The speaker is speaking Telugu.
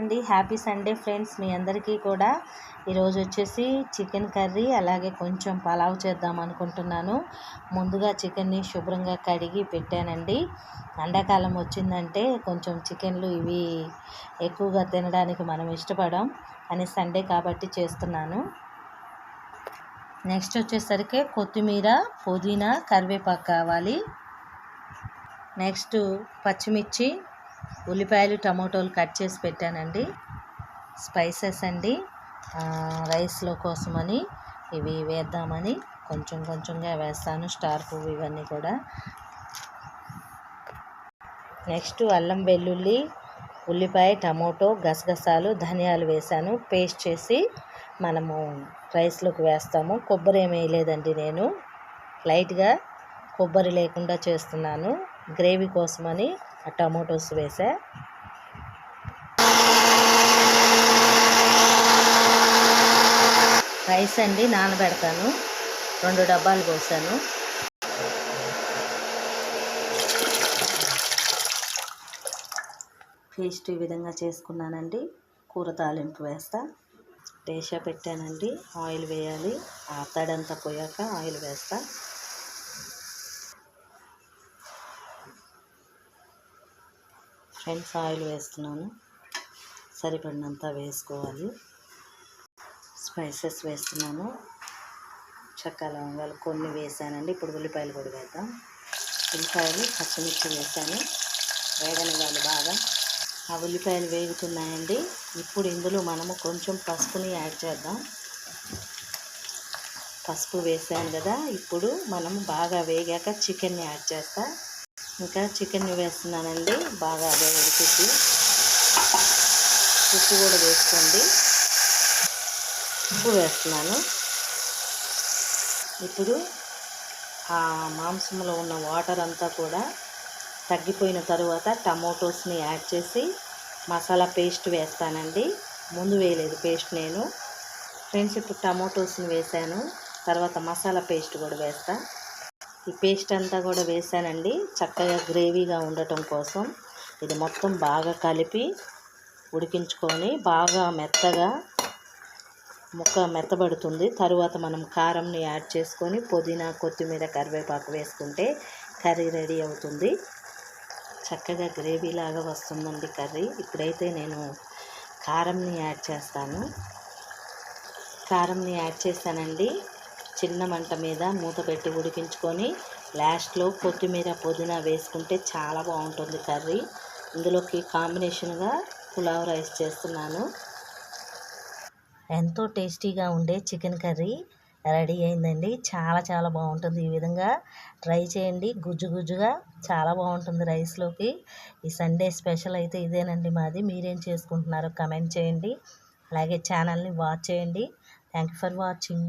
అండి. Happy Sunday friends. మీ అందరికీ కూడా ఈరోజు వచ్చేసి చికెన్ కర్రీ అలాగే కొంచెం పలావ్ చేద్దాం అనుకుంటున్నాను. ముందుగా చికెన్ని శుభ్రంగా కడిగి పెట్టానండి. ఎండాకాలం వచ్చిందంటే కొంచెం చికెన్లు ఇవి ఎక్కువగా తినడానికి మనం ఇష్టపడం, కానీ సండే కాబట్టి చేస్తున్నాను. నెక్స్ట్ వచ్చేసరికి కొత్తిమీర, పుదీనా, కరివేపాకు కావాలి. నెక్స్ట్ పచ్చిమిర్చి, ఉల్లిపాయలు, టమాటోలు కట్ చేసి పెట్టానండి. స్పైసెస్ అండి, రైస్లో కోసమని ఇవి వేద్దామని కొంచెం కొంచెంగా వేస్తాను. స్టార్ పువ్వు ఇవన్నీ కూడా. నెక్స్ట్ అల్లం వెల్లుల్లి, ఉల్లిపాయ, టమాటో, గసగసాలు, ధనియాలు వేసాను. పేస్ట్ చేసి మనము రైస్లోకి వేస్తాము. కొబ్బరి ఏమి వేయలేదండి, నేను లైట్గా కొబ్బరి లేకుండా చేస్తున్నాను. గ్రేవీ కోసమని ఆ టమాటోస్ వేసా. రైస్ అండి నానబెడతాను. 2 డబ్బాలు పోసాను. పేస్ట్ ఈ విధంగా చేసుకున్నానండి. కూర తాలింపు వేస్తా. డేషా పెట్టానండి. ఆయిల్ వేయాలి. ఆ తడంతా పోయాక ఆయిల్ వేస్తా. ఫ్రెండ్స్, ఆయిల్ వేస్తున్నాను. సరిపడినంత వేసుకోవాలి. స్పైసెస్ వేస్తున్నాను. చెక్క, లవంగాలు కొన్ని వేసానండి. ఇప్పుడు ఉల్లిపాయలు కూడా వేద్దాం. ఉల్లిపాయలు, పచ్చిమిర్చి వేసాను. వేగనివ్వాలి బాగా. ఆ ఉల్లిపాయలు వేగుతున్నాయండి. ఇప్పుడు ఇందులో మనము కొంచెం పసుపుని యాడ్ చేద్దాం. పసుపు వేసాను కదా, ఇప్పుడు మనము బాగా వేగాక చికెన్ని యాడ్ చేస్తా. ఇంకా చికెన్ని వేస్తున్నానండి. బాగా అదే ఉడికిద్ది. ఉప్పు కూడా వేసుకోండి. ఉప్పు వేస్తున్నాను. ఇప్పుడు ఆ మాంసంలో ఉన్న వాటర్ అంతా కూడా తగ్గిపోయిన తరువాత టమోటోస్ని యాడ్ చేసి మసాలా పేస్ట్ వేస్తానండి. ముందు వేయలేదు పేస్ట్ నేను. ఫ్రెండ్స్, ఇప్పుడు టమోటోస్ని వేసాను. తర్వాత మసాలా పేస్ట్ కూడా వేస్తా. ఈ పేస్ట్ అంతా కూడా వేసానండి, చక్కగా గ్రేవీగా ఉండటం కోసం. ఇది మొత్తం బాగా కలిపి ఉడికించుకొని బాగా మెత్తగా ముక్క మెత్తబడుతుంది. తరువాత మనం కారంని యాడ్ చేసుకొని పుదీనా, కొత్తిమీర, కరివేపాకు వేసుకుంటే కర్రీ రెడీ అవుతుంది. చక్కగా గ్రేవీ లాగా వస్తుందండి కర్రీ. ఇప్పుడైతే నేను కారంని యాడ్ చేస్తాను. కారంని యాడ్ చేశానండి. చిన్న మంట మీద మూత పెట్టి ఉడికించుకొని లాస్ట్లో కొత్తిమీర, పుదీనా వేసుకుంటే చాలా బాగుంటుంది కర్రీ. ఇందులోకి కాంబినేషన్గా పులావ్ రైస్ చేస్తున్నాను. ఎంతో టేస్టీగా ఉండే చికెన్ కర్రీ రెడీ అయిందండి. చాలా చాలా బాగుంటుంది. ఈ విధంగా ట్రై చేయండి. గుజ్జు గుజ్జుగా చాలా బాగుంటుంది రైస్లోకి. ఈ సండే స్పెషల్ అయితే ఇదేనండి మాది. మీరేం చేసుకుంటున్నారో కమెంట్ చేయండి. అలాగే ఛానల్ని వాచ్ చేయండి. Thank you for watching.